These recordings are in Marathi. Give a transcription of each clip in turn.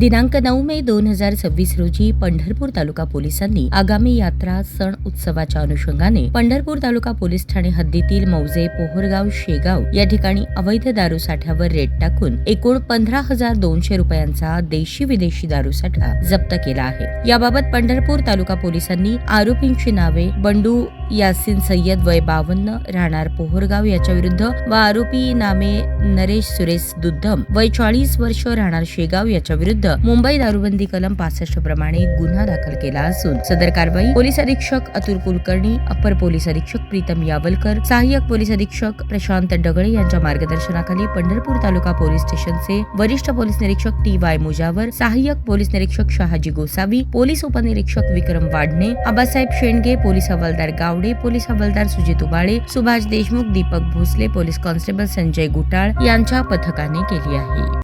दिनांक 9 मे 2026 रोजी पंढरपूर तालुका पोलिसांनी आगामी यात्रा सण उत्सवाच्या अनुषंगाने पंढरपूर तालुका पोलीस ठाणे हद्दीतील मौजे, पोहरगाव, शेगाव या ठिकाणी अवैध दारू साठ्यावर रेड टाकून एकूण 15,200 रुपयांचा देशी विदेशी दारू साठा जप्त केला आहे। याबाबत पंढरपूर तालुका पोलिसांनी आरोपींची नावे बंडू यासिन सय्यद वय 52 राहणार पोहरगाव याच्या विरुद्ध व आरोपी नामे नरेश सुरेश दुद्धम वय 40 वर्ष राहणार शेगाव याच्या विरुद्ध मुंबई दारूबंदी कलम 65 प्रमाणे गुन्हा दाखल केला असून सदर कारवाई पोलीस अधीक्षक अतुल कुलकर्णी, अपर पोलीस अधीक्षक प्रीतम यावलकर, सहाय्यक पोलीस अधीक्षक प्रशांत डगळे यांच्या मार्गदर्शनाखाली पंढरपूर तालुका पोलीस स्टेशनचे वरिष्ठ पोलीस निरीक्षक TY मुजावर, सहाय्यक पोलीस निरीक्षक शहाजी गोसावी, पोलीस उपनिरीक्षक विक्रम वाडणे, आबासाहेब शेंडगे, पोलीस हवालदार गावडे, पोलीस हवालदार सुजित उबाळे, सुभाष देशमुख, दीपक भोसले, पोलीस कॉन्स्टेबल संजय गुटाळ यांच्या पथकाने केली आहे।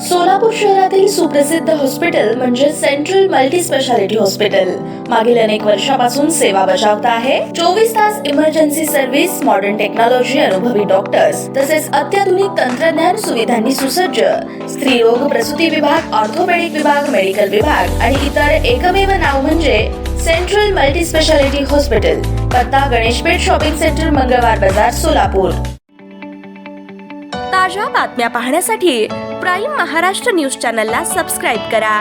सोलापूर शहरातील सुप्रसिद्ध हॉस्पिटल म्हणजे सेंट्रल मल्टी स्पेशालिटी हॉस्पिटल मागील अनेक वर्षापासून सेवा बजावत आहे। 24 तास इमर्जन्सी सर्व्हिस, मॉडर्न टेक्नॉलॉजी, अनुभवी डॉक्टर्स तसेच अत्याधुनिक तंत्रज्ञान सुविधांनी सुसज्ज स्त्रीरोग प्रसूती विभाग, ऑर्थोपेडिक विभाग, मेडिकल विभाग आणि इतर एकमेव नाव म्हणजे सेंट्रल मल्टी स्पेशालिटी हॉस्पिटल। पत्ता गणेशपेठ शॉपिंग सेंटर, मंगळवार बाजार, सोलापूर। ताज्या बातम्या पाहण्यासाठी प्राईम महाराष्ट्र न्यूज चॅनलला सबस्क्राईब करा।